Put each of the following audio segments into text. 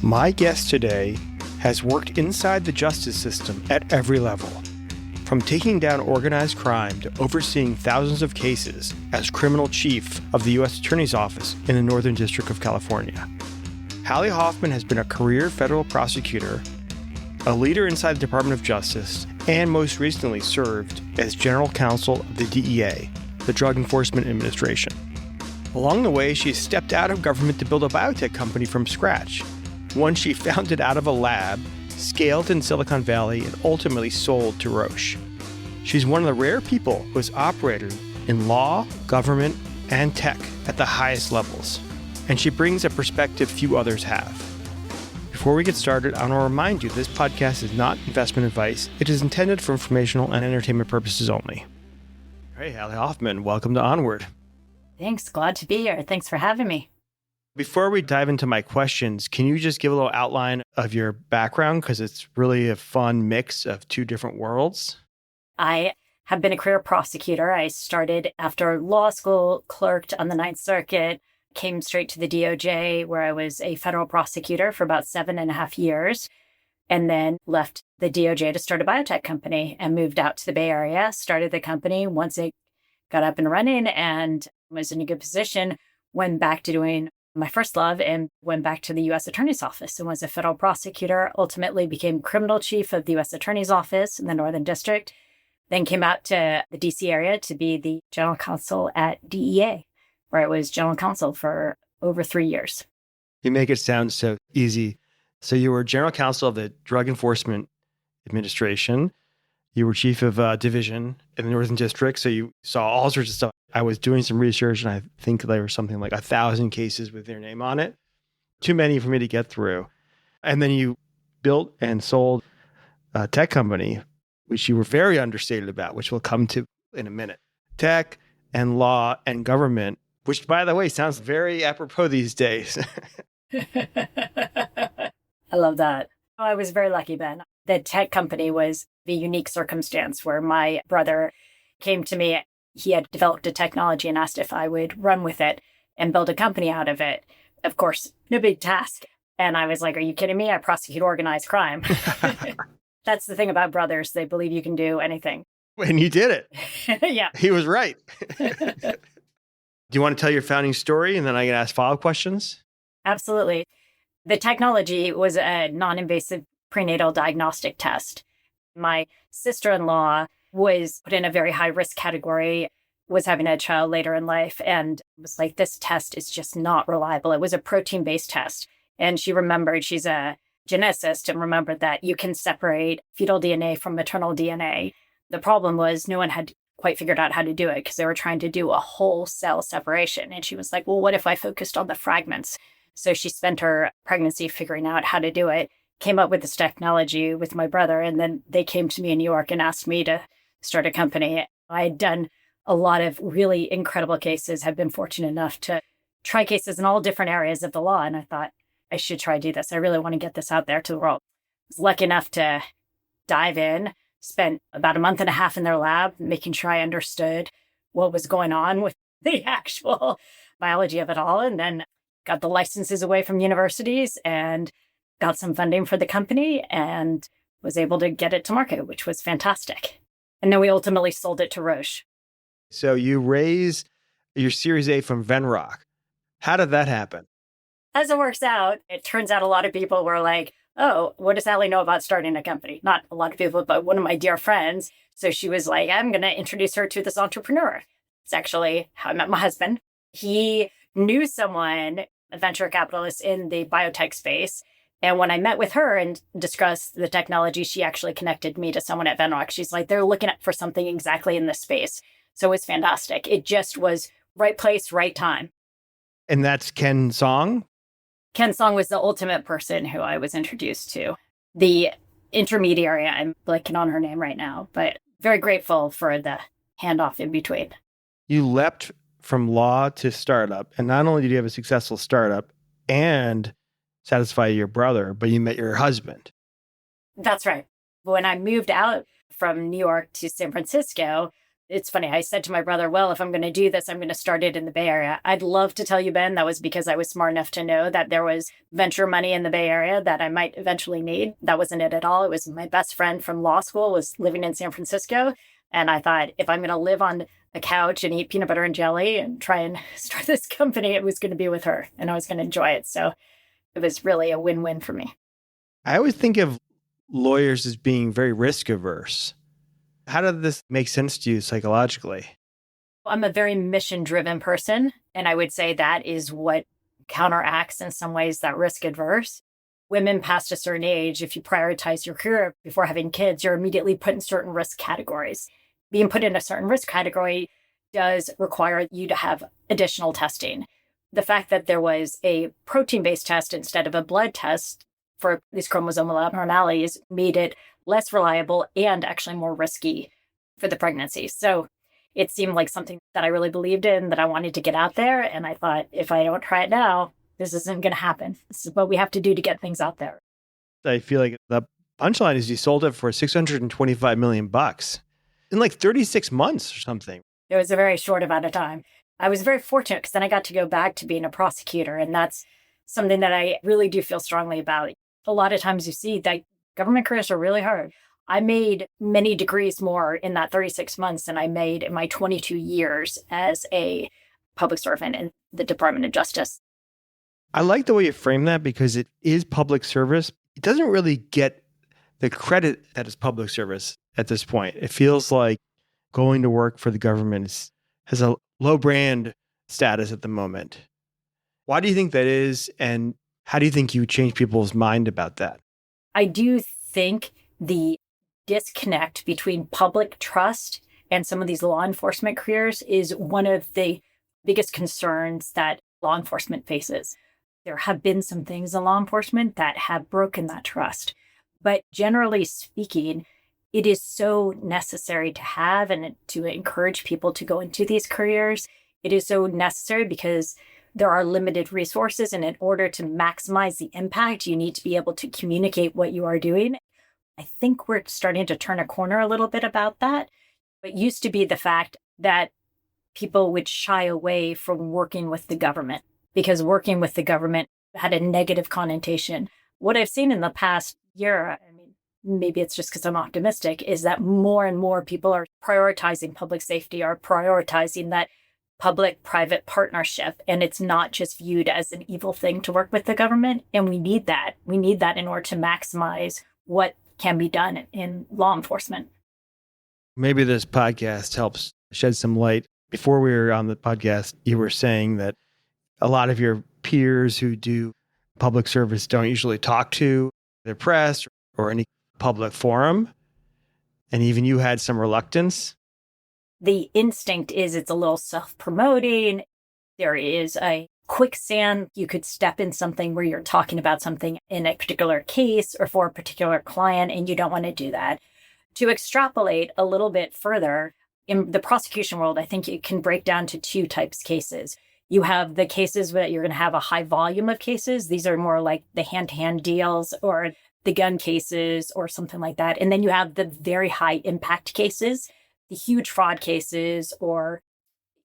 My guest today has worked inside the justice system at every level, from taking down organized crime to overseeing thousands of cases as criminal chief of the U.S. Attorney's Office in the Northern District of California. Hallie Hoffman has been a career federal prosecutor, a leader inside the Department of Justice, and most recently served as General Counsel of the DEA, the Drug Enforcement Administration. Along the way, she stepped out of government to build a biotech company from scratch, one she founded out of a lab, scaled in Silicon Valley, and ultimately sold to Roche. She's one of the rare people who has operated in law, government, and tech at the highest levels, and she brings a perspective few others have. Before we get started, I want to remind you this podcast is not investment advice. It is intended for informational and entertainment purposes only. Hey, Hallie Hoffman, welcome to Onward. Thanks. Glad to be here. Thanks for having me. Before we dive into my questions, can you just give a little outline of your background? Because it's really a fun mix of two different worlds. I have been a career prosecutor. I started after law school, clerked on the Ninth Circuit, came straight to the DOJ, where I was a federal prosecutor for about 7.5 years, and then left the DOJ to start a biotech company and moved out to the Bay Area, started the company. Once it got up and running and was in a good position, went back to doing my first love and went back to the U.S. Attorney's Office and was a federal prosecutor, ultimately became criminal chief of the U.S. Attorney's Office in the Northern District, then came out to the D.C. area to be the General Counsel at DEA, where I was General Counsel for over 3 years. You make it sound so easy. So you were General Counsel of the Drug Enforcement Administration. You were chief of division in the Northern District, so you saw all sorts of stuff. I was doing some research, and I think there were something like 1,000 cases with their name on it. Too many for me to get through. And then you built and sold a tech company, which you were very understated about, which we'll come to in a minute. Tech and law and government, which, by the way, sounds very apropos these days. I love that. I was very lucky, Ben. The tech company was the unique circumstance where my brother came to me. He had developed a technology and asked if I would run with it and build a company out of it. Of course, no big task. And I was like, are you kidding me? I prosecute organized crime. That's the thing about brothers. They believe you can do anything. And you did it. Yeah. He was right. Do you want to tell your founding story and then I can ask follow-up questions? Absolutely. The technology was a non-invasive prenatal diagnostic test. My sister-in-law was put in a very high risk category, was having a child later in life, and was like, this test is just not reliable. It was a protein-based test. And she remembered, she's a geneticist, and remembered that you can separate fetal DNA from maternal DNA. The problem was no one had quite figured out how to do it because they were trying to do a whole cell separation. And she was like, well, what if I focused on the fragments? So she spent her pregnancy figuring out how to do it, came up with this technology with my brother, and then they came to me in New York and asked me to start a company. I had done a lot of really incredible cases, have been fortunate enough to try cases in all different areas of the law. And I thought, I should try to do this. I really want to get this out there to the world. I was lucky enough to dive in, spent about 1.5 months in their lab, making sure I understood what was going on with the actual biology of it all. And then got the licenses away from universities and got some funding for the company and was able to get it to market, which was fantastic. And then we ultimately sold it to Roche. So you raised your Series A from Venrock. How did that happen? As it works out, it turns out a lot of people were like, oh, what does Hallie know about starting a company? Not a lot of people, but one of my dear friends. So she was like, I'm going to introduce her to this entrepreneur. It's actually how I met my husband. He knew someone, a venture capitalist in the biotech space. And when I met with her and discussed the technology, she actually connected me to someone at Venrock. She's like, they're looking for something exactly in this space. So it was fantastic. It just was right place, right time. And that's Ken Song? Ken Song was the ultimate person who I was introduced to. The intermediary, I'm blanking on her name right now, but very grateful for the handoff in between. You leapt from law to startup. And not only did you have a successful startup and satisfy your brother, but you met your husband. That's right. When I moved out from New York to San Francisco, It's funny. I said to my brother, well, if I'm going to do this, I'm going to start it in the Bay Area. I'd love to tell you, Ben, that was because I was smart enough to know that there was venture money in the Bay Area that I might eventually need. That wasn't it at all. It was my best friend from law school was living in San Francisco. And I thought, if I'm going to live on a couch and eat peanut butter and jelly and try and start this company, it was going to be with her and I was going to enjoy it. So it was really a win-win for me. I always think of lawyers as being very risk averse. How did this make sense to you psychologically? I'm a very mission-driven person, and I would say that is what counteracts in some ways that risk adverse. Women past a certain age, if you prioritize your career before having kids, you're immediately put in certain risk categories. Being put in a certain risk category does require you to have additional testing. The fact that there was a protein-based test instead of a blood test for these chromosomal abnormalities made it less reliable and actually more risky for the pregnancy. So it seemed like something that I really believed in, that I wanted to get out there. And I thought, if I don't try it now, this isn't going to happen. This is what we have to do to get things out there. I feel like the punchline is you sold it for $625 million in like 36 months or something. It was a very short amount of time. I was very fortunate because then I got to go back to being a prosecutor. And that's something that I really do feel strongly about. A lot of times you see that government careers are really hard. I made many degrees more in that 36 months than I made in my 22 years as a public servant in the Department of Justice. I like the way you frame that because it is public service. It doesn't really get the credit that is public service at this point. It feels like going to work for the government has a low brand status at the moment. Why do you think that is? And how do you think you change people's mind about that? I do think the disconnect between public trust and some of these law enforcement careers is one of the biggest concerns that law enforcement faces. There have been some things in law enforcement that have broken that trust. But generally speaking, it is so necessary to have and to encourage people to go into these careers. It is so necessary because there are limited resources, and in order to maximize the impact, you need to be able to communicate what you are doing. I think we're starting to turn a corner a little bit about that. It used to be the fact that people would shy away from working with the government because working with the government had a negative connotation. What I've seen in the past year, I mean, maybe it's just because I'm optimistic, is that more and more people are prioritizing public safety, are prioritizing that public-private partnership, and it's not just viewed as an evil thing to work with the government. And we need that. We need that in order to maximize what can be done in law enforcement. Maybe this podcast helps shed some light. Before we were on the podcast, you were saying that a lot of your peers who do public service don't usually talk to their press or any public forum. And even you had some reluctance. The instinct is it's a little self-promoting. There is a quicksand. You could step in something where you're talking about something in a particular case or for a particular client, and you don't want to do that. To extrapolate a little bit further, in the prosecution world, I think it can break down to two types of cases. You have the cases where you're going to have a high volume of cases. These are more like the hand-to-hand deals or the gun cases or something like that. And then you have the very high impact cases, the huge fraud cases, or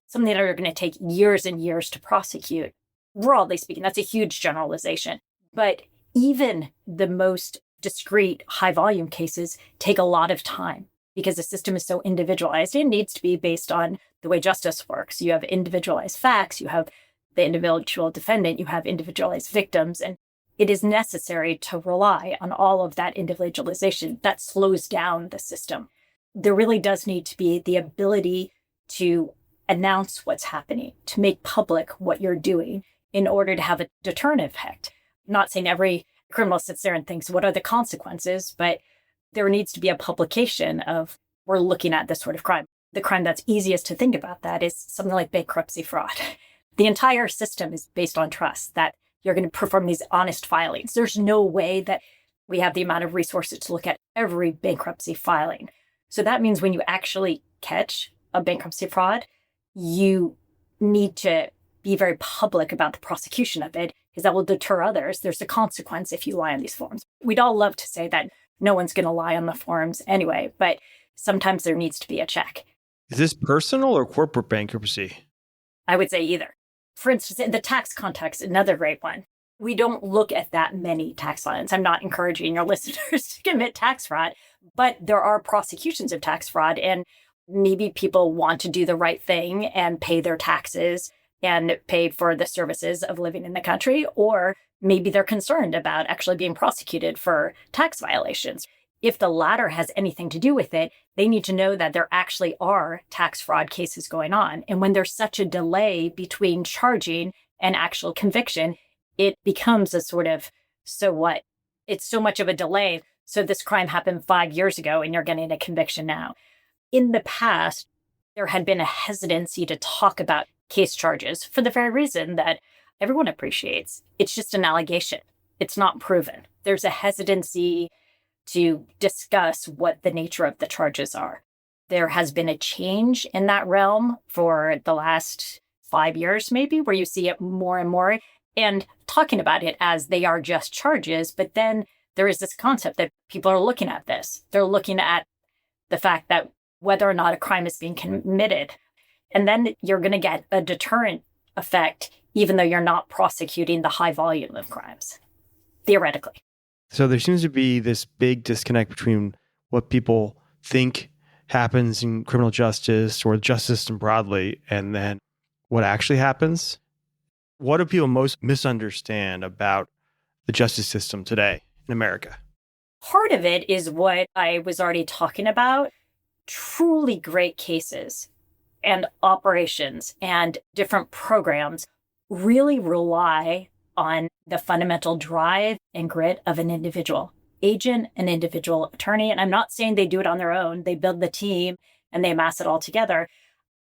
something that are going to take years and years to prosecute. Broadly speaking, that's a huge generalization. But even the most discrete high volume cases take a lot of time because the system is so individualized. It needs to be based on the way justice works. You have individualized facts, you have the individual defendant, you have individualized victims, and it is necessary to rely on all of that individualization. That slows down the system. There really does need to be the ability to announce what's happening, to make public what you're doing in order to have a deterrent effect. I'm not saying every criminal sits there and thinks, what are the consequences? But there needs to be a publication of, we're looking at this sort of crime. The crime that's easiest to think about that is something like bankruptcy fraud. The entire system is based on trust, that you're going to perform these honest filings. There's no way that we have the amount of resources to look at every bankruptcy filing. So that means when you actually catch a bankruptcy fraud, you need to be very public about the prosecution of it, because that will deter others. There's a consequence if you lie on these forms. We'd all love to say that no one's going to lie on the forms anyway, but sometimes there needs to be a check. Is this personal or corporate bankruptcy? I would say either. For instance, in the tax context, another great one. We don't look at that many tax filings. I'm not encouraging your listeners to commit tax fraud, but there are prosecutions of tax fraud, and maybe people want to do the right thing and pay their taxes and pay for the services of living in the country, or maybe they're concerned about actually being prosecuted for tax violations. If the latter has anything to do with it, they need to know that there actually are tax fraud cases going on. And when there's such a delay between charging and actual conviction, it becomes a sort of, so what? It's so much of a delay. So this crime happened 5 years ago and you're getting a conviction now. In the past, there had been a hesitancy to talk about case charges for the very reason that everyone appreciates. It's just an allegation. It's not proven. There's a hesitancy to discuss what the nature of the charges are. There has been a change in that realm for the last 5 years, maybe, where you see it more and more, and talking about it as they are just charges. But then there is this concept that people are looking at this. They're looking at the fact that whether or not a crime is being committed. And then you're going to get a deterrent effect, even though you're not prosecuting the high volume of crimes, theoretically. So there seems to be this big disconnect between what people think happens in criminal justice or the justice system broadly, and then what actually happens. What do people most misunderstand about the justice system today in America? Part of it is what I was already talking about. Truly great cases and operations and different programs really rely on the fundamental drive and grit of an individual agent, an individual attorney. And I'm not saying they do it on their own. They build the team and they amass it all together.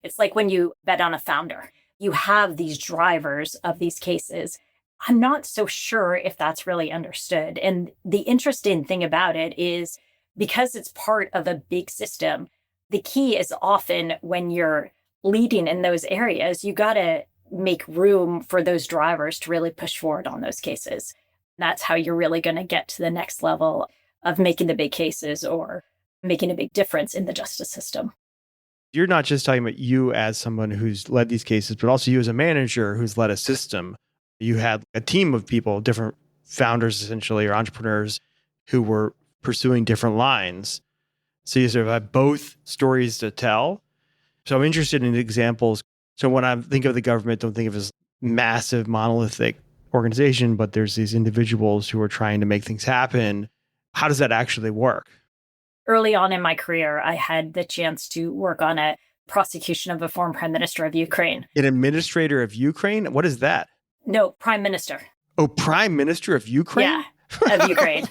It's like when you bet on a founder. You have these drivers of these cases. I'm not so sure if that's really understood. And the interesting thing about it is because it's part of a big system, the key is often when you're leading in those areas, you got to make room for those drivers to really push forward on those cases. That's how you're really going to get to the next level of making the big cases or making a big difference in the justice system. You're not just talking about you as someone who's led these cases, but also you as a manager who's led a system. You had a team of people, different founders essentially, or entrepreneurs who were pursuing different lines. So you sort of have both stories to tell. So I'm interested in examples. So when I think of the government, don't think of it as massive monolithic organization, but there's these individuals who are trying to make things happen. How does that actually work? Early on in my career, I had the chance to work on a prosecution of a former prime minister of Ukraine. An administrator of Ukraine? What is that? No, prime minister. Oh, prime minister of Ukraine? Yeah, of Ukraine.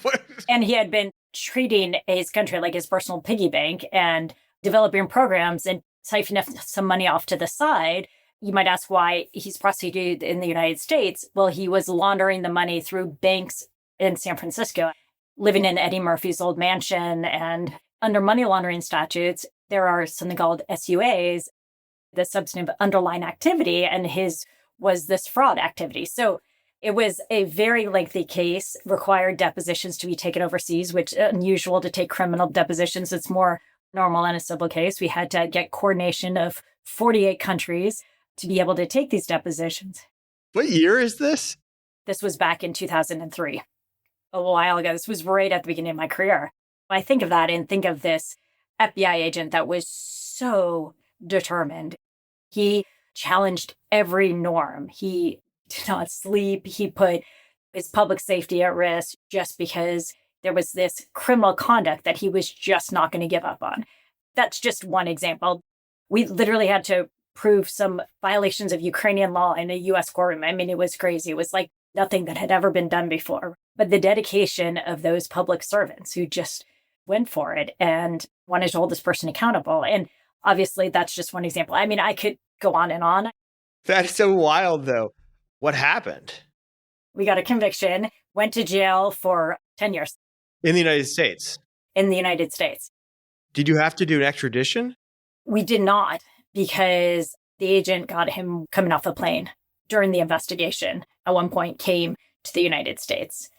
And he had been treating his country like his personal piggy bank and developing programs and siphoning some money off to the side. You might ask why he's prosecuted in the United States. Well, he was laundering the money through banks in San Francisco, living in Eddie Murphy's old mansion. And under money laundering statutes, there are something called SUAs, the substantive underlying activity, and his was this fraud activity. So it was a very lengthy case, required depositions to be taken overseas, which is unusual to take criminal depositions. It's more normal in a civil case. We had to get coordination of 48 countries to be able to take these depositions. What year is this? This was back in 2003, a while ago. This was right at the beginning of my career. I think of that and think of this FBI agent that was so determined. He challenged every norm. He did not sleep. He put his public safety at risk just because there was this criminal conduct that he was just not going to give up on. That's just one example. We literally had to prove some violations of Ukrainian law in a U.S. courtroom. I mean, it was crazy. It was like nothing that had ever been done before. But the dedication of those public servants who just went for it and wanted to hold this person accountable. And obviously, that's just one example. I mean, I could go on and on. That's so wild, though. What happened? We got a conviction, went to jail for 10 years. In the United States? In the United States. Did you have to do an extradition? We did not, because the agent got him coming off a plane during the investigation. At one point came to the United States.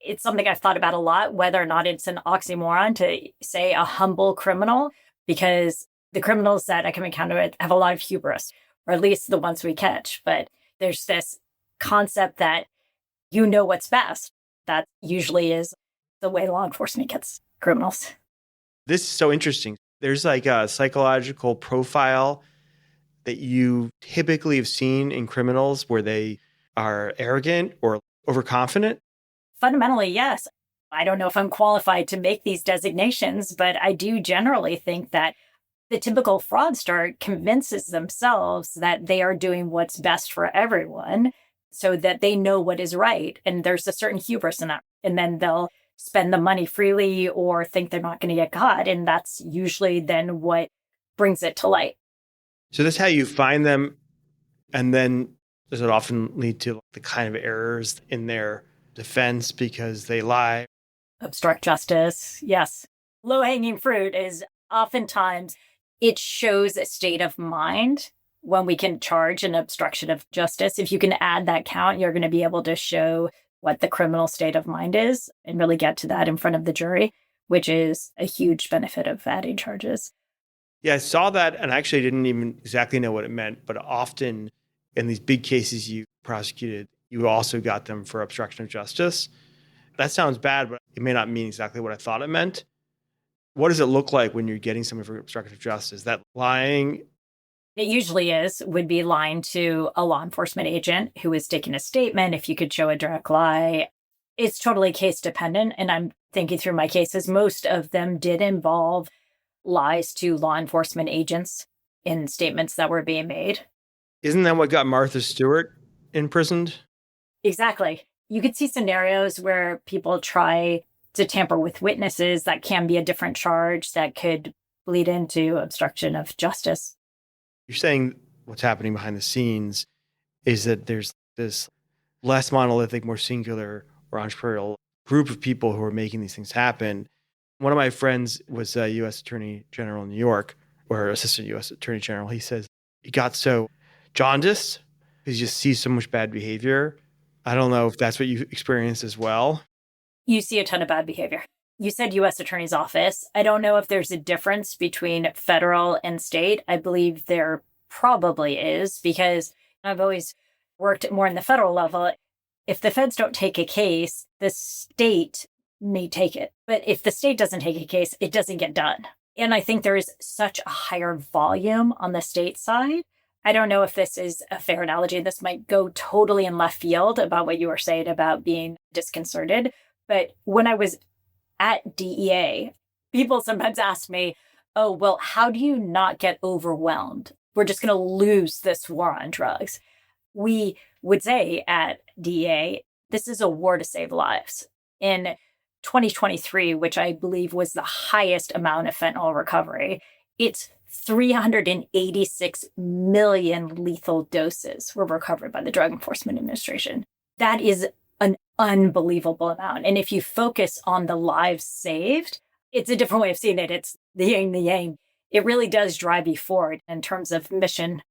It's something I've thought about a lot, whether or not it's an oxymoron to say a humble criminal, because The criminals that I come encounter with have a lot of hubris, or at least the ones we catch. But there's this concept that you know what's best. That usually is the way law enforcement gets criminals. This is so interesting. There's like a psychological profile that you typically have seen in criminals where they are arrogant or overconfident. Fundamentally, yes. I don't know if I'm qualified to make these designations, but I do generally think that the typical fraudster convinces themselves that they are doing what's best for everyone so that they know what is right. And there's a certain hubris in that. And then they'll spend the money freely or think they're not going to get caught. And that's usually then what brings it to light. So that's how you find them. And then does it often lead to the kind of errors in their defense because they lie? Obstruct justice. Yes. Low-hanging fruit is oftentimes it shows a state of mind when we can charge an obstruction of justice. If you can add that count, you're going to be able to show what the criminal state of mind is and really get to that in front of the jury, which is a huge benefit of adding charges. Yeah, I saw that and I actually didn't even exactly know what it meant, but often in these big cases you prosecuted, you also got them for obstruction of justice. That sounds bad, but it may not mean exactly what I thought it meant. What does it look like when you're getting someone for obstruction of justice? That lying? It usually would be lying to a law enforcement agent who is taking a statement. If you could show a direct lie, it's totally case dependent. And I'm thinking through my cases, most of them did involve lies to law enforcement agents in statements that were being made. Isn't that what got Martha Stewart imprisoned? Exactly. You could see scenarios where people try to tamper with witnesses. That can be a different charge that could lead into obstruction of justice. You're saying what's happening behind the scenes is that there's this less monolithic, more singular or entrepreneurial group of people who are making these things happen. One of my friends was a U.S. Attorney General in New York, or Assistant U.S. Attorney General. He says he got so jaundiced because you just see so much bad behavior. I don't know if that's what you experienced as well. You see a ton of bad behavior. You said U.S. Attorney's Office. I don't know if there's a difference between federal and state. I believe there probably is because I've always worked more in the federal level. If the feds don't take a case, the state may take it. But if the state doesn't take a case, it doesn't get done. And I think there is such a higher volume on the state side. I don't know if this is a fair analogy. This might go totally in left field about what you were saying about being disconcerted. But when I was at DEA, people sometimes ask me, oh, well, how do you not get overwhelmed? We're just going to lose this war on drugs. We would say at DEA, this is a war to save lives. In 2023, which I believe was the highest amount of fentanyl recovery, it's 386 million lethal doses were recovered by the Drug Enforcement Administration. That is an unbelievable amount. And if you focus on the lives saved, it's a different way of seeing it. It's the yin, the yang. It really does drive you forward in terms of mission.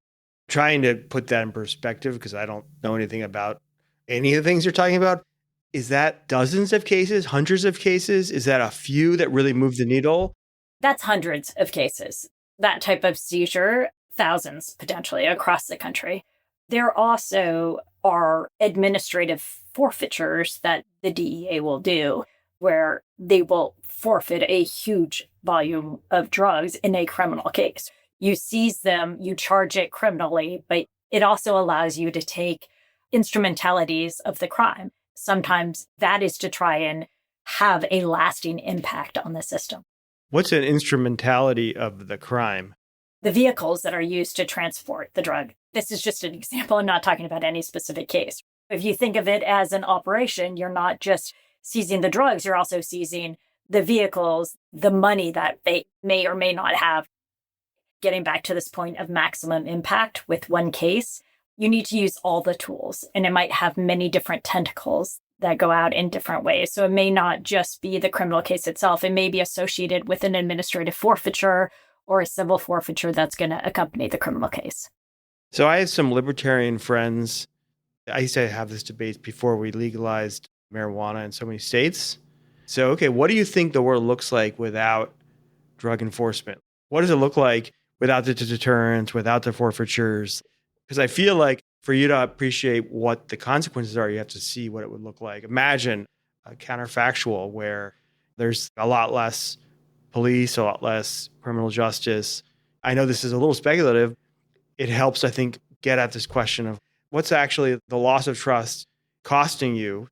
Trying to put that in perspective, because I don't know anything about any of the things you're talking about. Is that dozens of cases, hundreds of cases? Is that a few that really move the needle? That's hundreds of cases. That type of seizure, thousands potentially across the country. There also are administrative forfeitures that the DEA will do where they will forfeit a huge volume of drugs in a criminal case. You seize them, you charge it criminally, but it also allows you to take instrumentalities of the crime. Sometimes that is to try and have a lasting impact on the system. What's an instrumentality of the crime? The vehicles that are used to transport the drug. This is just an example. I'm not talking about any specific case. If you think of it as an operation, you're not just seizing the drugs, you're also seizing the vehicles, the money that they may or may not have. Getting back to this point of maximum impact with one case, you need to use all the tools, and it might have many different tentacles that go out in different ways. So it may not just be the criminal case itself. It may be associated with an administrative forfeiture or a civil forfeiture that's going to accompany the criminal case. So I have some libertarian friends. I used to have this debate before we legalized marijuana in so many states. So, okay, what do you think the world looks like without drug enforcement? What does it look like without the deterrence, without the forfeitures. Because I feel like for you to appreciate what the consequences are, you have to see what it would look like. Imagine a counterfactual where there's a lot less police, a lot less criminal justice. I know this is a little speculative. It helps, I think, get at this question of what's actually the loss of trust costing you.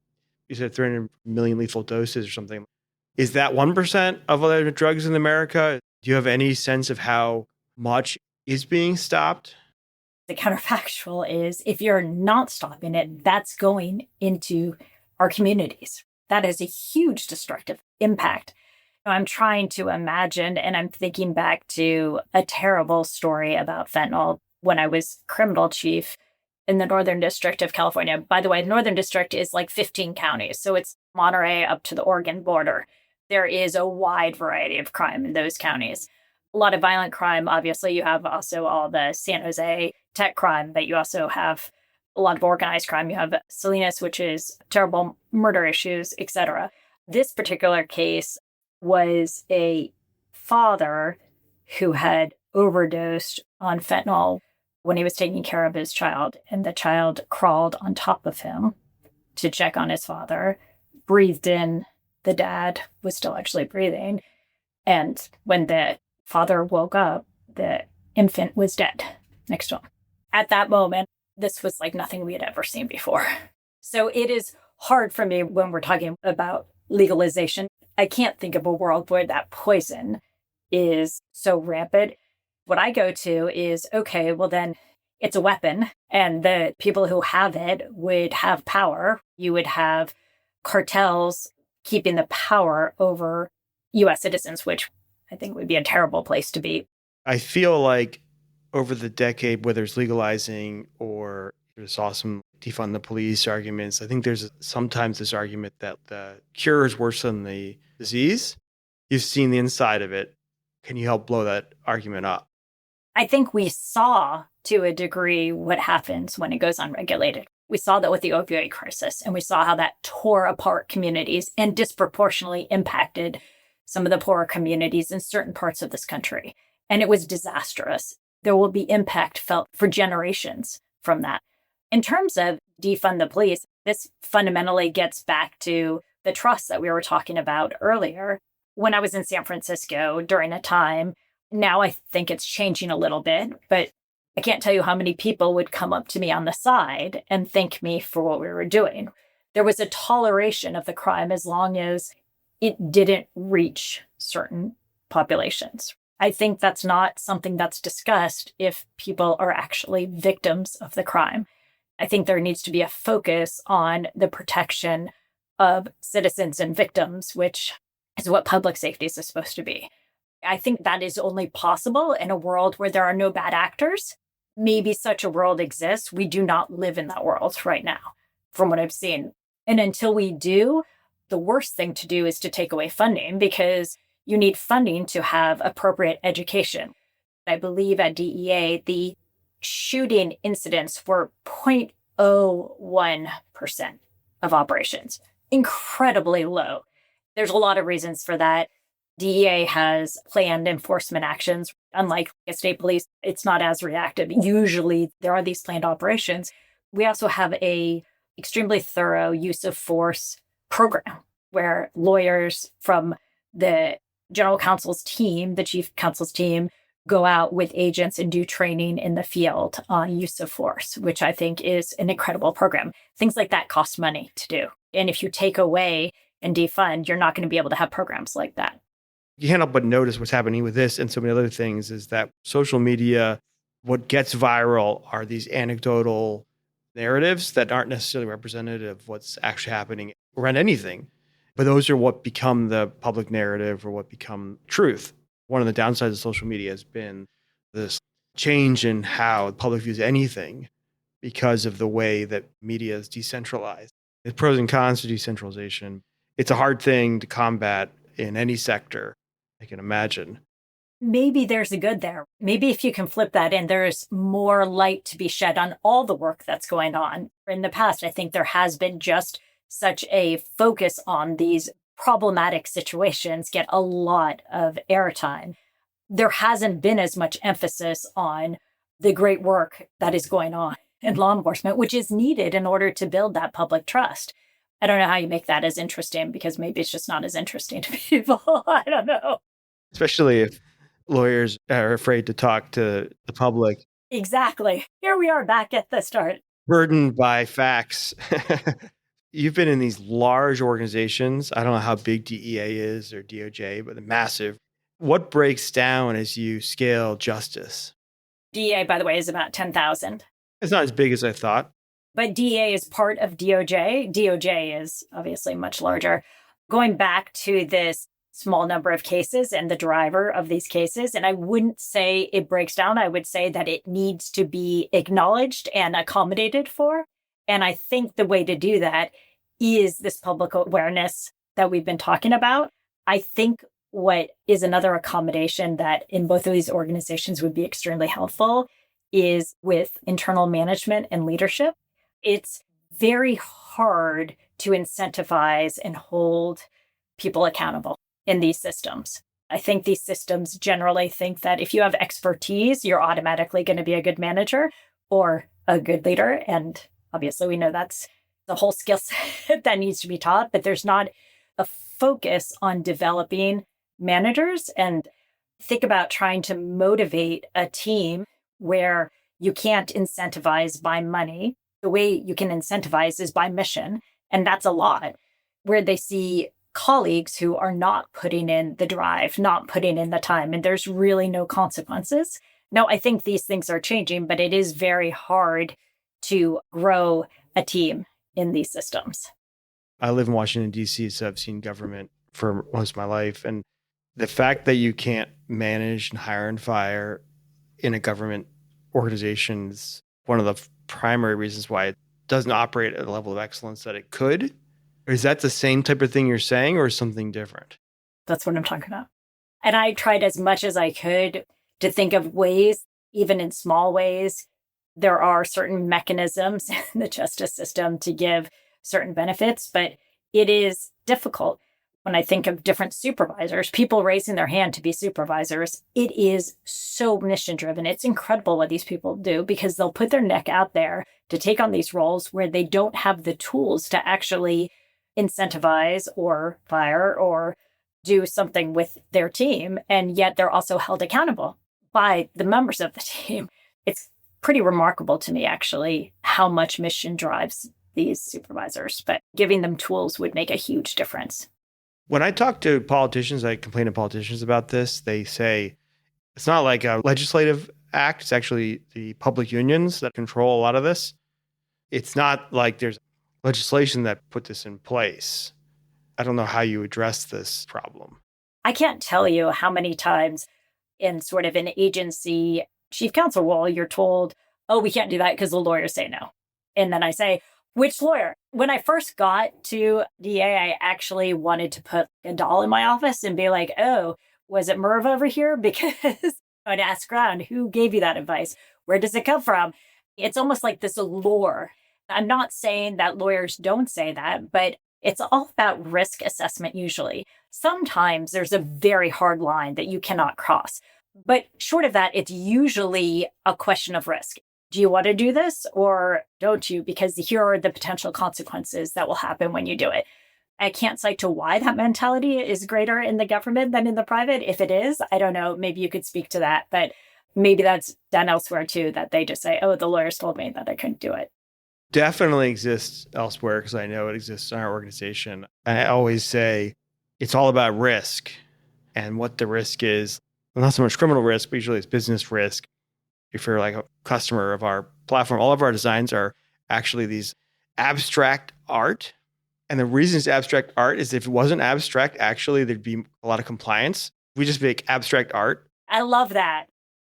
You said 300 million lethal doses or something. Is that 1% of other drugs in America? Do you have any sense of how much is being stopped? The counterfactual is if you're not stopping it, that's going into our communities. That has a huge destructive impact. I'm trying to imagine, and I'm thinking back to a terrible story about fentanyl when I was criminal chief in the Northern District of California. By the way, the Northern District is like 15 counties. So it's Monterey up to the Oregon border. There is a wide variety of crime in those counties. A lot of violent crime. Obviously, you have also all the San Jose tech crime, but you also have a lot of organized crime. You have Salinas, which is terrible murder issues, etc. This particular case was a father who had overdosed on fentanyl when he was taking care of his child. And the child crawled on top of him to check on his father, breathed in. The dad was still actually breathing. And when the father woke up, the infant was dead next to him. At that moment, this was like nothing we had ever seen before. So it is hard for me when we're talking about legalization. I can't think of a world where that poison is so rampant. What I go to is, okay, well then it's a weapon and the people who have it would have power. You would have cartels keeping the power over U.S. citizens, which I think would be a terrible place to be. I feel like over the decade, whether it's legalizing or there's awesome defund the police arguments, I think there's sometimes this argument that the cure is worse than the disease. You've seen the inside of it. Can you help blow that argument up? I think we saw to a degree what happens when it goes unregulated. We saw that with the opioid crisis, and we saw how that tore apart communities and disproportionately impacted some of the poorer communities in certain parts of this country. And it was disastrous. There will be impact felt for generations from that. In terms of defund the police, this fundamentally gets back to the trust that we were talking about earlier. When I was in San Francisco during a time, now I think it's changing a little bit, but I can't tell you how many people would come up to me on the side and thank me for what we were doing. There was a toleration of the crime as long as it didn't reach certain populations. I think that's not something that's discussed if people are actually victims of the crime. I think there needs to be a focus on the protection of citizens and victims, which is what public safety is supposed to be. I think that is only possible in a world where there are no bad actors. Maybe such a world exists. We do not live in that world right now, from what I've seen. And until we do, the worst thing to do is to take away funding, because you need funding to have appropriate education. I believe at DEA, the shooting incidents were 0.01% of operations. Incredibly low. There's a lot of reasons for that. DEA has planned enforcement actions. Unlike state police, it's not as reactive. Usually there are these planned operations. We also have a extremely thorough use of force program where lawyers from the General Counsel's team, the Chief Counsel's team, go out with agents and do training in the field on use of force, which I think is an incredible program. Things like that cost money to do. And if you take away and defund, you're not going to be able to have programs like that. You can't help but notice what's happening with this and so many other things is that social media, what gets viral are these anecdotal narratives that aren't necessarily representative of what's actually happening around anything. But those are what become the public narrative or what become truth. One of the downsides of social media has been this change in how the public views anything because of the way that media is decentralized. There's pros and cons to decentralization. It's a hard thing to combat in any sector, I can imagine. Maybe there's a good there. Maybe if you can flip that in, there's more light to be shed on all the work that's going on. In the past, I think there has been just such a focus on these problematic situations get a lot of airtime. there hasn't been as much emphasis on the great work that is going on in law enforcement, which is needed in order to build that public trust. I don't know how you make that as interesting, because maybe it's just not as interesting to people. I don't know. Especially if lawyers are afraid to talk to the public, Exactly. Here we are back at the start. burdened by facts. You've been in these large organizations. I don't know how big DEA is or DOJ, but they're massive. What breaks down as you scale justice? DEA, by the way, is about 10,000. It's not as big as I thought. But DEA is part of DOJ. DOJ is obviously much larger. Going back to this small number of cases and the driver of these cases, and I wouldn't say it breaks down. I would say that it needs to be acknowledged and accommodated for. And I think the way to do that is this public awareness that we've been talking about. I think what is another accommodation that in both of these organizations would be extremely helpful is with internal management and leadership. It's very hard to incentivize and hold people accountable in these systems. I think these systems generally think that if you have expertise, you're automatically going to be a good manager or a good leader. And obviously, we know that's the whole skill set that needs to be taught, but there's not a focus on developing managers. And think about trying to motivate a team where you can't incentivize by money. The way you can incentivize is by mission. And that's a lot, where they see colleagues who are not putting in the drive, not putting in the time, and there's really no consequences. Now, I think these things are changing, but it is very hard to grow a team in these systems. I live in Washington, D.C., so I've seen government for most of my life. And the fact that you can't manage and hire and fire in a government organization is one of the primary reasons why it doesn't operate at a level of excellence that it could. Is that the same type of thing you're saying, or something different? That's what I'm talking about. And I tried as much as I could to think of ways, even in small ways. There are certain mechanisms in the justice system to give certain benefits, but it is difficult. When I think of different supervisors, people raising their hand to be supervisors, it is so mission driven. It's incredible what these people do, because they'll put their neck out there to take on these roles where they don't have the tools to actually incentivize or fire or do something with their team. And yet they're also held accountable by the members of the team. It's pretty remarkable to me, actually, how much mission drives these supervisors, but giving them tools would make a huge difference. When I talk to politicians, I complain to politicians about this. They say it's not like a legislative act. It's actually the public unions that control a lot of this. It's not like there's legislation that put this in place. I don't know how you address this problem. I can't tell you how many times in sort of an agency chief counsel role, you're told, oh, we can't do that because the lawyers say no. And then I say, which lawyer? When I first got to DA, I actually wanted to put a doll in my office and be like, oh, was it Merv over here? Because I'd ask around, who gave you that advice? Where does it come from? It's almost like this allure. I'm not saying that lawyers don't say that, but it's all about risk assessment usually. Sometimes there's a very hard line that you cannot cross. But short of that, it's usually a question of risk. Do you want to do this or don't you? Because here are the potential consequences that will happen when you do it. I can't cite to why that mentality is greater in the government than in the private. If it is, I don't know. Maybe you could speak to that. But maybe that's done elsewhere too, that they just say, oh, the lawyers told me that I couldn't do it. Definitely exists elsewhere, because I know it exists in our organization. I always say it's all about risk and what the risk is. Not so much criminal risk, but usually it's business risk. If you're like a customer of our platform, all of our designs are actually these abstract art. And the reason it's abstract art is if it wasn't abstract, actually, there'd be a lot of compliance. We just make abstract art. I love that.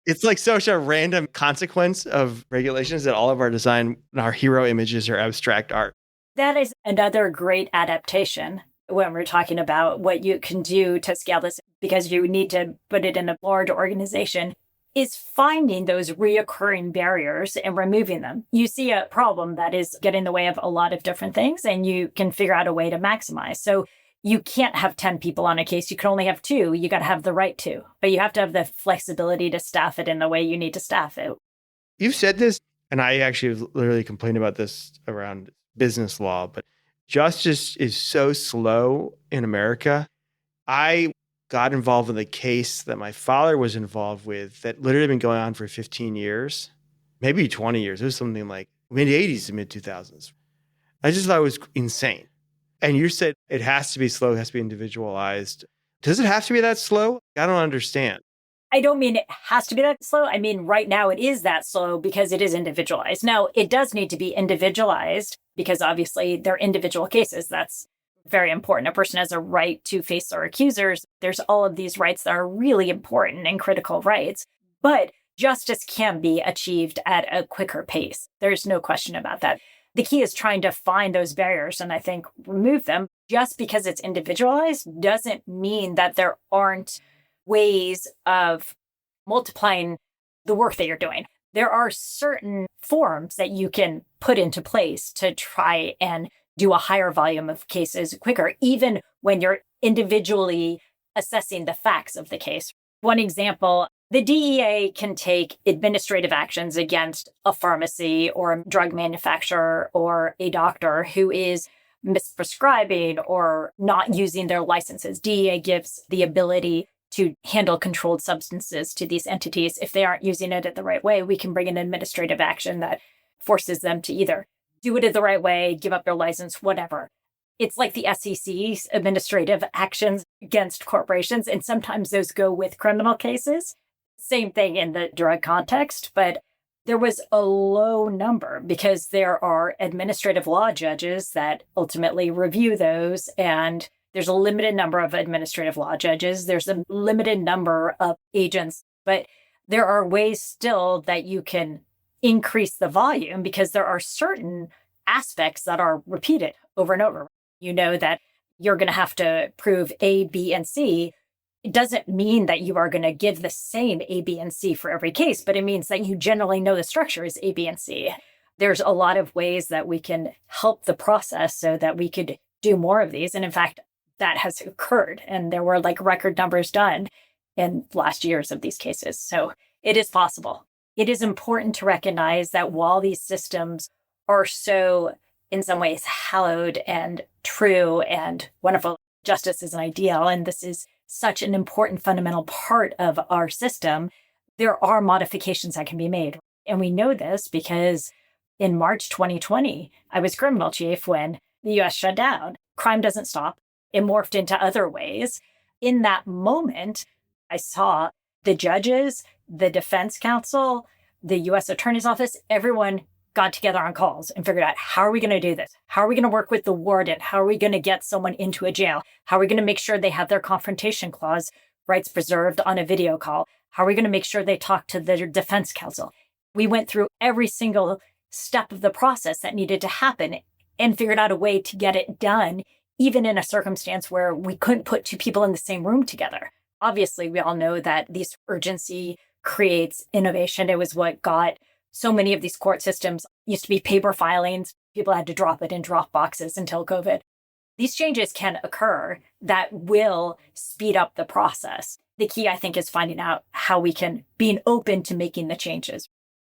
It's like such a random consequence of regulations that all of our design, our hero images are abstract art. That is another great adaptation when we're talking about what you can do to scale this, because you need to put it in a large organization, is finding those reoccurring barriers and removing them. You see a problem that is getting in the way of a lot of different things, and you can figure out a way to maximize. So you can't have 10 people on a case. You can only have 2. You got to have the right to, but you have to have the flexibility to staff it in the way you need to staff it. You've said this, and I actually literally complained about this around business law, but justice is so slow in America. I got involved in the case that my father was involved with that literally had been going on for 15 years, maybe 20 years. It was something like mid-'80s to mid-2000s. I just thought it was insane. And you said it has to be slow, it has to be individualized. Does it have to be that slow? I don't understand. I don't mean it has to be that slow. I mean, right now it is that slow because it is individualized. Now, it does need to be individualized because obviously they're individual cases. That's very important. A person has a right to face their accusers. There's all of these rights that are really important and critical rights. But justice can be achieved at a quicker pace. There's no question about that. The key is trying to find those barriers and I think remove them. Just because it's individualized doesn't mean that there aren't ways of multiplying the work that you're doing. There are certain forms that you can put into place to try and do a higher volume of cases quicker, even when you're individually assessing the facts of the case. One example, the DEA can take administrative actions against a pharmacy or a drug manufacturer or a doctor who is misprescribing or not using their licenses. DEA gives the ability to handle controlled substances to these entities. If they aren't using it the right way, we can bring an administrative action that forces them to either do it the right way, give up their license, whatever. It's like the SEC's administrative actions against corporations, and sometimes those go with criminal cases. Same thing in the drug context, but there was a low number because there are administrative law judges that ultimately review those, and there's a limited number of administrative law judges. There's a limited number of agents, but there are ways still that you can increase the volume because there are certain aspects that are repeated over and over. You know that you're going to have to prove A, B, and C. It doesn't mean that you are going to give the same A, B, and C for every case, but it means that you generally know the structure is A, B, and C. There's a lot of ways that we can help the process so that we could do more of these. And in fact, that has occurred. And there were like record numbers done in last years of these cases. So it is possible. It is important to recognize that while these systems are so, in some ways, hallowed and true and wonderful, justice is an ideal, and this is such an important fundamental part of our system, there are modifications that can be made. And we know this because in March 2020, I was criminal chief when the US shut down. Crime doesn't stop. It morphed into other ways. In that moment, I saw the judges, the defense counsel, the US attorney's office, everyone got together on calls and figured out, how are we going to do this? How are we going to work with the warden? How are we going to get someone into a jail? How are we going to make sure they have their confrontation clause rights preserved on a video call? How are we going to make sure they talk to their defense counsel? We went through every single step of the process that needed to happen and figured out a way to get it done, even in a circumstance where we couldn't put 2 people in the same room together. Obviously, we all know that this urgency creates innovation. It was what got so many of these court systems used to be paper filings. People had to drop it in drop boxes until COVID. These changes can occur that will speed up the process. The key, I think, is finding out how we can be open to making the changes.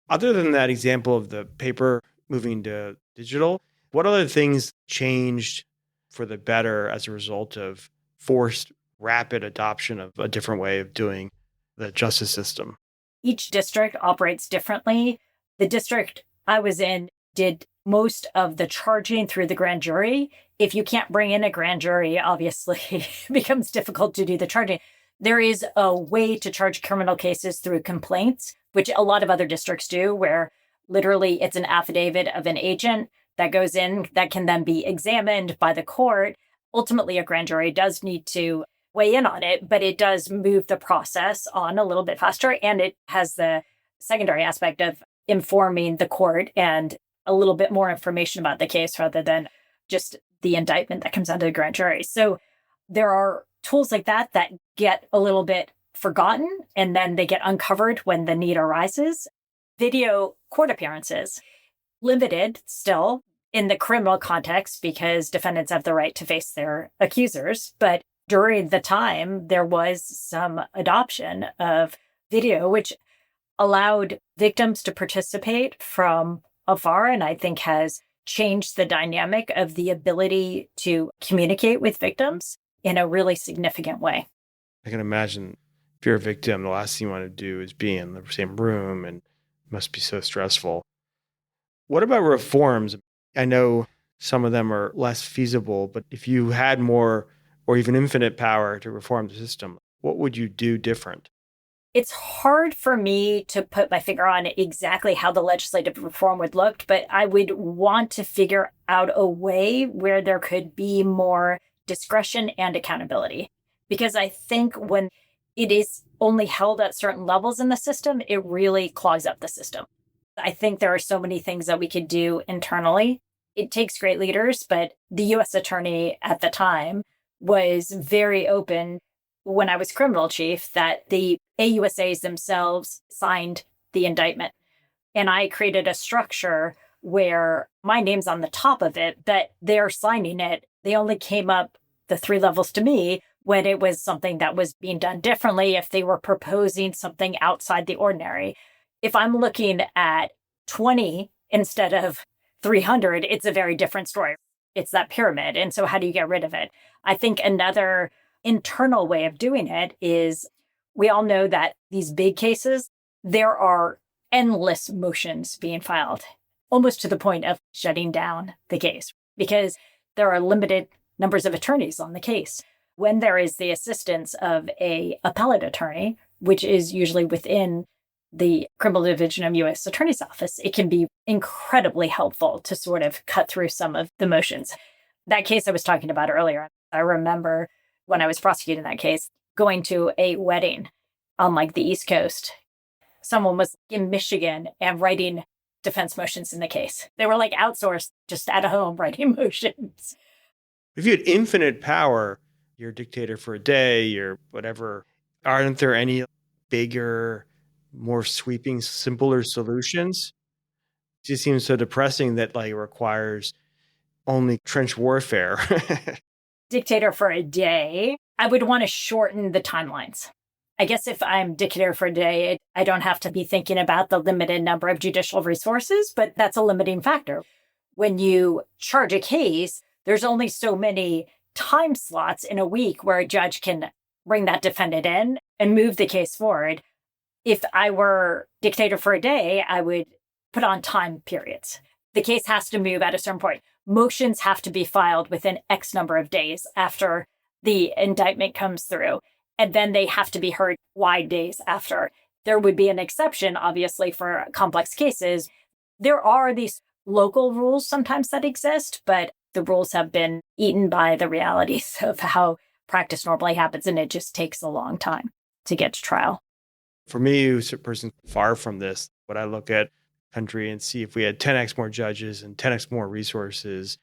Other than that example of the paper moving to digital, what other things changed for the better as a result of forced rapid adoption of a different way of doing the justice system? Each district operates differently. The district I was in did most of the charging through the grand jury. If you can't bring in a grand jury, obviously it becomes difficult to do the charging. There is a way to charge criminal cases through complaints, which a lot of other districts do, where literally it's an affidavit of an agent that goes in that can then be examined by the court. Ultimately, a grand jury does need to weigh in on it, but it does move the process on a little bit faster. And it has the secondary aspect of informing the court and a little bit more information about the case rather than just the indictment that comes out of the grand jury. So there are tools like that that get a little bit forgotten and then they get uncovered when the need arises. Video court appearances, limited still. in the criminal context because defendants have the right to face their accusers. But during the time, there was some adoption of video, which allowed victims to participate from afar, and I think has changed the dynamic of the ability to communicate with victims in a really significant way. I can imagine if you're a victim, the last thing you want to do is be in the same room, and it must be so stressful. What about reforms? I know some of them are less feasible, but if you had more or even infinite power to reform the system, what would you do different? It's hard for me to put my finger on exactly how the legislative reform would look, but I would want to figure out a way where there could be more discretion and accountability. Because I think when it is only held at certain levels in the system, it really clogs up the system. I think there are so many things that we could do internally. It takes great leaders, but the U.S. attorney at the time was very open when I was criminal chief that the AUSAs themselves signed the indictment. And I created a structure where my name's on the top of it, but they're signing it. They only came up the 3 levels to me when it was something that was being done differently, if they were proposing something outside the ordinary. If I'm looking at 20 instead of 300, it's a very different story. It's that pyramid. And so how do you get rid of it? I think another internal way of doing it is we all know that these big cases, there are endless motions being filed, almost to the point of shutting down the case because there are limited numbers of attorneys on the case. When there is the assistance of an appellate attorney, which is usually within the criminal division of U.S. Attorney's Office, it can be incredibly helpful to sort of cut through some of the motions. That case I was talking about earlier, I remember when I was prosecuting that case, going to a wedding on like the East Coast. Someone was in Michigan and writing defense motions in the case. They were like outsourced, just at home writing motions. If you had infinite power, you're a dictator for a day, you're whatever, aren't there any bigger, more sweeping, simpler solutions? It just seems so depressing that like it requires only trench warfare. Dictator for a day, I would want to shorten the timelines. I guess if I'm dictator for a day, I don't have to be thinking about the limited number of judicial resources, but that's a limiting factor. When you charge a case, there's only so many time slots in a week where a judge can bring that defendant in and move the case forward. If I were dictator for a day, I would put on time periods. The case has to move at a certain point. Motions have to be filed within X number of days after the indictment comes through. And then they have to be heard Y days after. There would be an exception, obviously, for complex cases. There are these local rules sometimes that exist, but the rules have been eaten by the realities of how practice normally happens, and it just takes a long time to get to trial. For me, who's a person far from this, what I look at country and see if we had 10x more judges and 10x more resources,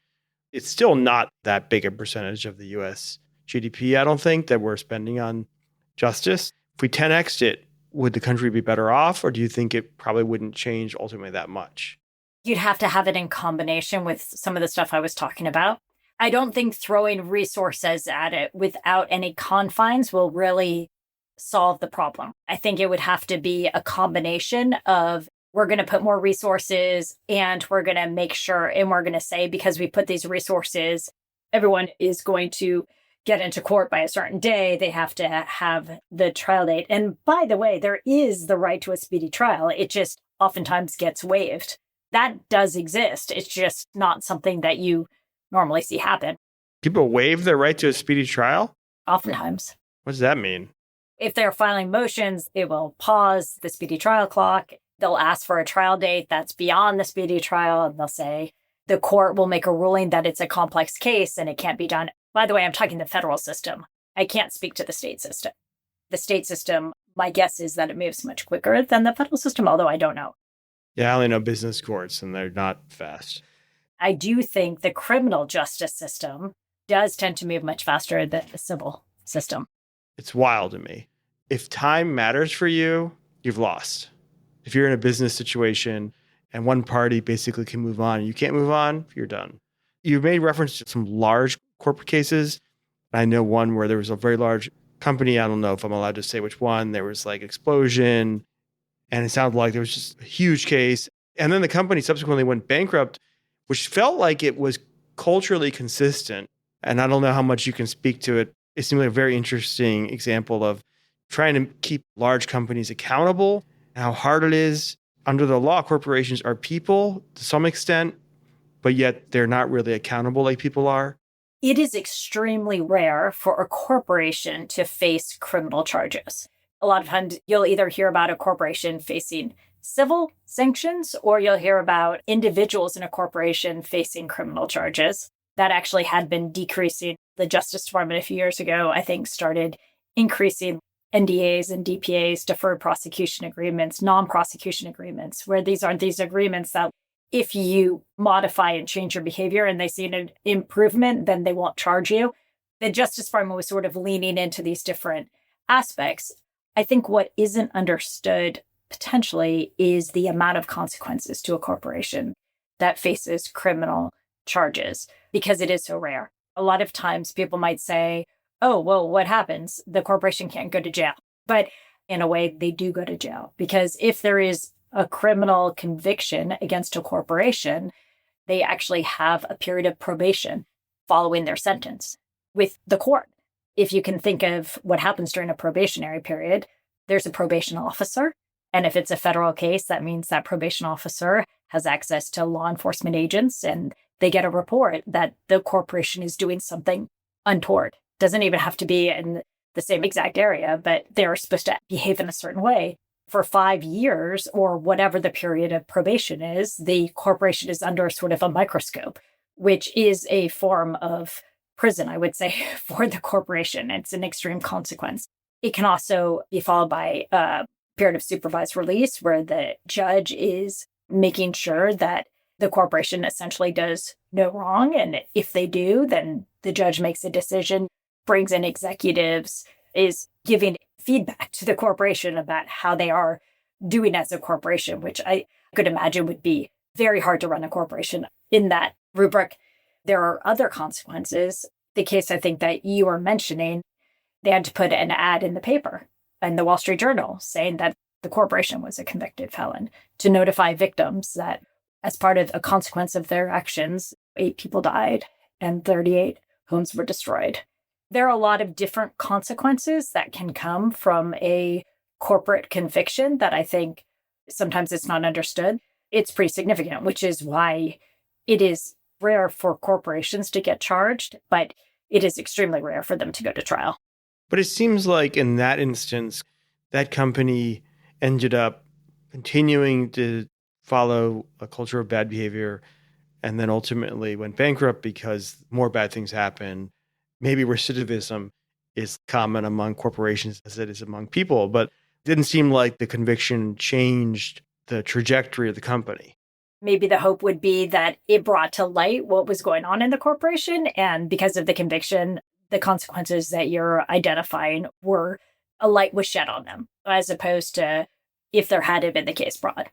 it's still not that big a percentage of the US GDP, I don't think, that we're spending on justice. If we 10x'd it, would the country be better off, or do you think it probably wouldn't change ultimately that much? You'd have to have it in combination with some of the stuff I was talking about. I don't think throwing resources at it without any confines will really solve the problem. I think it would have to be a combination of we're going to put more resources and we're going to make sure and we're going to say because we put these resources, everyone is going to get into court by a certain day. They have to have the trial date. And by the way, there is the right to a speedy trial. It just oftentimes gets waived. That does exist. It's just not something that you normally see happen. People waive their right to a speedy trial? Oftentimes. What does that mean? If they're filing motions, it will pause the speedy trial clock. They'll ask for a trial date that's beyond the speedy trial, and they'll say the court will make a ruling that it's a complex case and it can't be done. By the way, I'm talking the federal system. I can't speak to the state system. The state system, my guess is that it moves much quicker than the federal system, although I don't know. Yeah, I only know business courts, and they're not fast. I do think the criminal justice system does tend to move much faster than the civil system. It's wild to me. If time matters for you, you've lost. If you're in a business situation and one party basically can move on. You can't move on, you're done. You made reference to some large corporate cases. I know one where there was a very large company. I don't know if I'm allowed to say which one. There was like explosion, and it sounded like there was just a huge case. And then the company subsequently went bankrupt, which felt like it was culturally consistent. And I don't know how much you can speak to it. It seemed like a very interesting example of trying to keep large companies accountable and how hard it is. Under the law, corporations are people to some extent, but yet they're not really accountable like people are. It is extremely rare for a corporation to face criminal charges. A lot of times you'll either hear about a corporation facing civil sanctions or you'll hear about individuals in a corporation facing criminal charges. That actually had been decreasing. The Justice Department a few years ago, I think, started increasing NDAs and DPAs, deferred prosecution agreements, non-prosecution agreements, where these are these agreements that if you modify and change your behavior and they see an improvement, then they won't charge you. The Justice Department was sort of leaning into these different aspects. I think what isn't understood potentially is the amount of consequences to a corporation that faces criminal charges because it is so rare. A lot of times people might say, oh, well, what happens? The corporation can't go to jail. But in a way, they do go to jail because if there is a criminal conviction against a corporation, they actually have a period of probation following their sentence with the court. If you can think of what happens during a probationary period, there's a probation officer. And if it's a federal case, that means that probation officer has access to law enforcement agents and they get a report that the corporation is doing something untoward. Doesn't even have to be in the same exact area, but they're supposed to behave in a certain way. For 5 years or whatever the period of probation is, the corporation is under sort of a microscope, which is a form of prison, I would say, for the corporation. It's an extreme consequence. It can also be followed by a period of supervised release where the judge is making sure that the corporation essentially does no wrong. And if they do, then the judge makes a decision, brings in executives, is giving feedback to the corporation about how they are doing as a corporation, which I could imagine would be very hard to run a corporation in that rubric. There are other consequences. The case I think that you were mentioning, they had to put an ad in the paper, in the Wall Street Journal, saying that the corporation was a convicted felon to notify victims that as part of a consequence of their actions, 8 people died and 38 homes were destroyed. There are a lot of different consequences that can come from a corporate conviction that I think sometimes it's not understood. It's pretty significant, which is why it is rare for corporations to get charged, but it is extremely rare for them to go to trial. But it seems like in that instance, that company ended up continuing to follow a culture of bad behavior and then ultimately went bankrupt because more bad things happened. Maybe recidivism is common among corporations as it is among people, but it didn't seem like the conviction changed the trajectory of the company. Maybe the hope would be that it brought to light what was going on in the corporation. And because of the conviction, the consequences that you're identifying were a light was shed on them, as opposed to if there had been the case brought.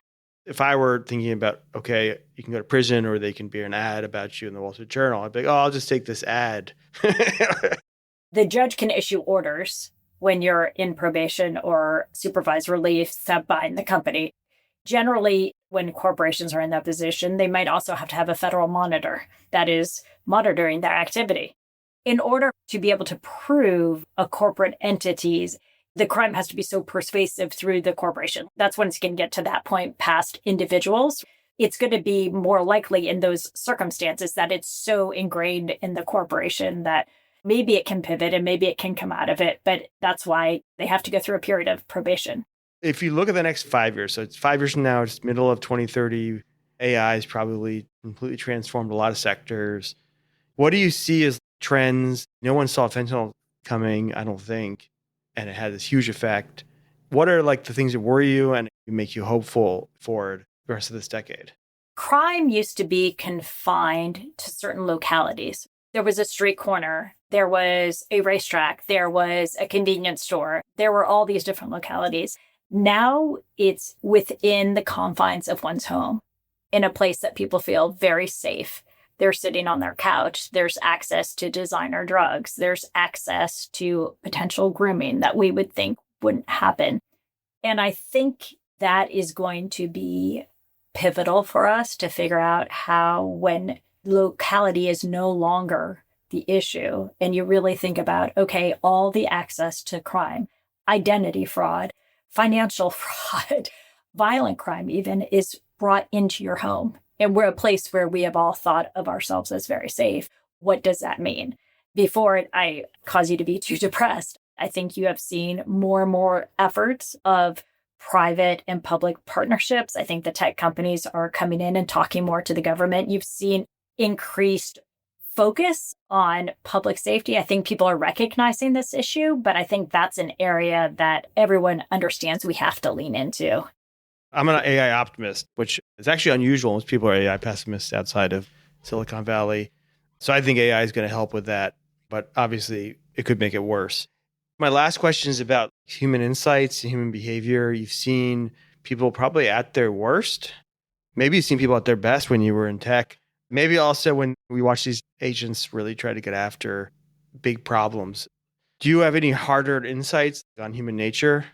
If I were thinking about, okay, you can go to prison or they can be an ad about you in the Wall Street Journal, I'd be like, oh, I'll just take this ad. The judge can issue orders when you're in probation or supervised release to bind the company. Generally, when corporations are in that position, they might also have to have a federal monitor that is monitoring their activity. In order to be able to prove a corporate entity's, the crime has to be so persuasive through the corporation. That's when it's going to get to that point past individuals. It's going to be more likely in those circumstances that it's so ingrained in the corporation that maybe it can pivot and maybe it can come out of it. But that's why they have to go through a period of probation. If you look at the next 5 years, so it's 5 years from now, it's middle of 2030, AI has probably completely transformed a lot of sectors. What do you see as trends? No one saw fentanyl coming, I don't think, and it had this huge effect. What are like the things that worry you and make you hopeful for the rest of this decade? Crime used to be confined to certain localities. There was a street corner, there was a racetrack, there was a convenience store. There were all these different localities. Now it's within the confines of one's home. in a place that people feel very safe. They're sitting on their couch. There's access to designer drugs. There's access to potential grooming that we would think wouldn't happen. And I think that is going to be pivotal for us to figure out how, when locality is no longer the issue, and you really think about, okay, all the access to crime, identity fraud, financial fraud, violent crime even, is brought into your home. And we're a place where we have all thought of ourselves as very safe. What does that mean? Before I cause you to be too depressed, I think you have seen more and more efforts of private and public partnerships. I think the tech companies are coming in and talking more to the government. You've seen increased focus on public safety. I think people are recognizing this issue, but I think that's an area that everyone understands we have to lean into. I'm an AI optimist, which is actually unusual. Most people are AI pessimists outside of Silicon Valley. So I think AI is going to help with that, but obviously it could make it worse. My last question is about human insights and human behavior. You've seen people probably at their worst. Maybe you've seen people at their best when you were in tech. Maybe also when we watch these agents really try to get after big problems. Do you have any hard-earned insights on human nature?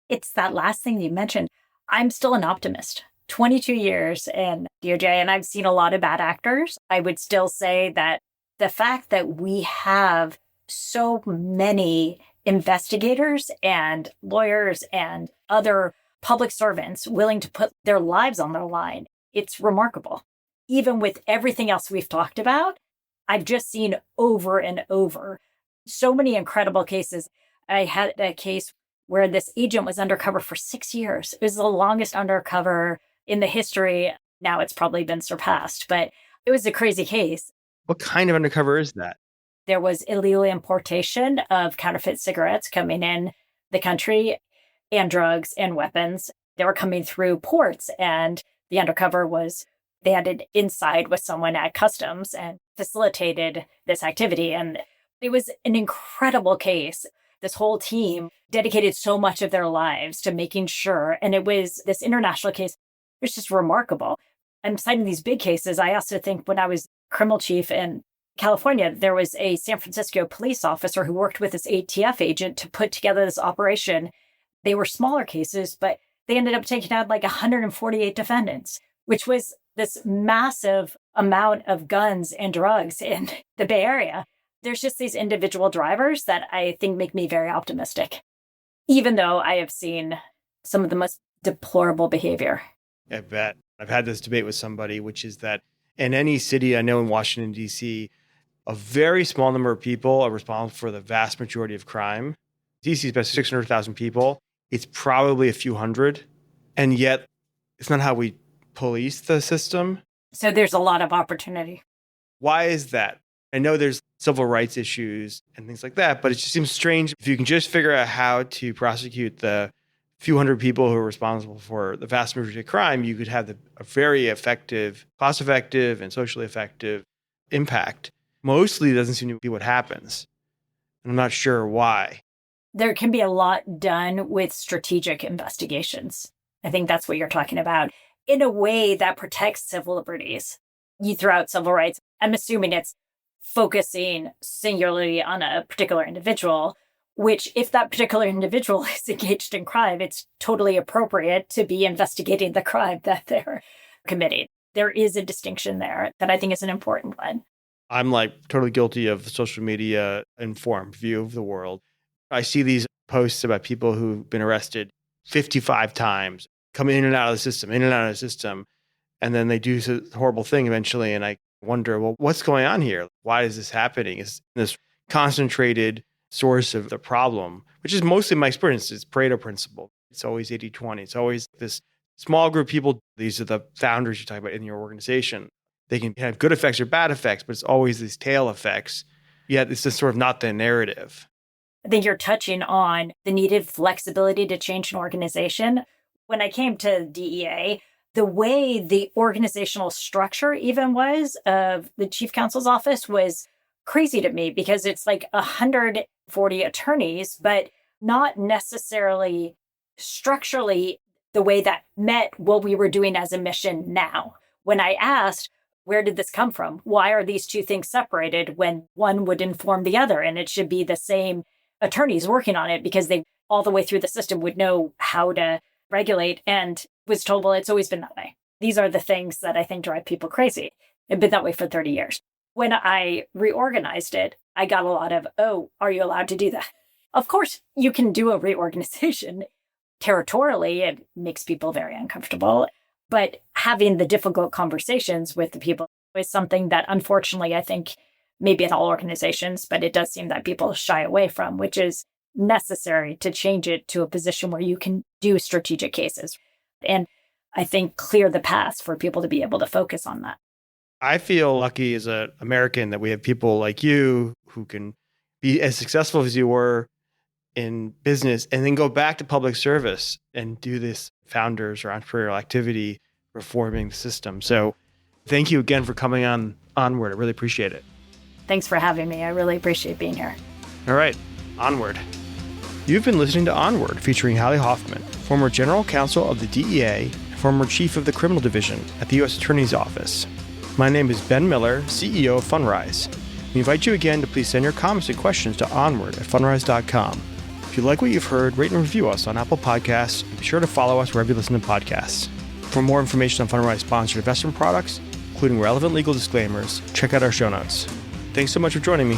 It's that last thing you mentioned. I'm still an optimist. 22 years in DOJ, and I've seen a lot of bad actors. I would still say that the fact that we have so many investigators and lawyers and other public servants willing to put their lives on the line, it's remarkable. Even with everything else we've talked about, I've just seen over and over so many incredible cases. I had a case where this agent was undercover for 6 years. It was the longest undercover in the history. Now it's probably been surpassed, but it was a crazy case. What kind of undercover is that? There was illegal importation of counterfeit cigarettes coming in the country, and drugs and weapons. They were coming through ports, and the undercover was, they had it inside with someone at customs and facilitated this activity. And it was an incredible case. This whole team dedicated so much of their lives to making sure. And it was this international case. It was just remarkable. I'm citing these big cases. I also think when I was criminal chief in California, there was a San Francisco police officer who worked with this ATF agent to put together this operation. They were smaller cases, but they ended up taking out like 148 defendants, which was this massive amount of guns and drugs in the Bay Area. There's just these individual drivers that I think make me very optimistic, even though I have seen some of the most deplorable behavior. I bet. I've had this debate with somebody, which is that in any city, I know in Washington, D.C., a very small number of people are responsible for the vast majority of crime. D.C. is about 600,000 people. It's probably a few hundred. And yet, it's not how we police the system. So there's a lot of opportunity. Why is that? I know there's civil rights issues and things like that, but it just seems strange if you can just figure out how to prosecute the few hundred people who are responsible for the vast majority of crime, you could have a very effective, cost-effective, and socially effective impact. Mostly doesn't seem to be what happens. And I'm not sure why. There can be a lot done with strategic investigations. I think that's what you're talking about. In a way that protects civil liberties. You throw out civil rights. I'm assuming it's focusing singularly on a particular individual, which if that particular individual is engaged in crime, it's totally appropriate to be investigating the crime that they're committing. There is a distinction there that I think is an important one. I'm like totally guilty of the social media informed view of the world. I see these posts about people who've been arrested 55 times, come in and out of the system, in and out of the system. And then they do this horrible thing eventually. And I wonder, well, what's going on here? Why is this happening? Is this concentrated source of the problem, which is mostly my experience, is Pareto principle. It's always 80-20. It's always this small group of people. These are the founders you talk about in your organization. They can have good effects or bad effects, but it's always these tail effects. Yet it's just sort of not the narrative. I think you're touching on the needed flexibility to change an organization. When I came to DEA, the way the organizational structure even was of the chief counsel's office was crazy to me, because it's like 140 attorneys, but not necessarily structurally the way that met what we were doing as a mission now. When I asked, where did this come from? Why are these two things separated when one would inform the other? And it should be the same attorneys working on it because they all the way through the system would know how to regulate, and was told, well, it's always been that way. These are the things that I think drive people crazy. It's been that way for 30 years. When I reorganized it, I got a lot of, oh, are you allowed to do that? Of course, you can do a reorganization. Territorially, it makes people very uncomfortable. But having the difficult conversations with the people is something that, unfortunately, I think maybe in all organizations, but it does seem that people shy away from, which is necessary to change it to a position where you can do strategic cases. And I think clear the path for people to be able to focus on that. I feel lucky as an American that we have people like you who can be as successful as you were in business and then go back to public service and do this founders or entrepreneurial activity reforming the system. So thank you again for coming on Onward. I really appreciate it. Thanks for having me. I really appreciate being here. All right, onward. You've been listening to Onward, featuring Hallie Hoffman, former General Counsel of the DEA and former Chief of the Criminal Division at the U.S. Attorney's Office. My name is Ben Miller, CEO of Fundrise. We invite you again to please send your comments and questions to onward@fundrise.com. If you like what you've heard, rate and review us on Apple Podcasts, and be sure to follow us wherever you listen to podcasts. For more information on Fundrise sponsored investment products, including relevant legal disclaimers, check out our show notes. Thanks so much for joining me.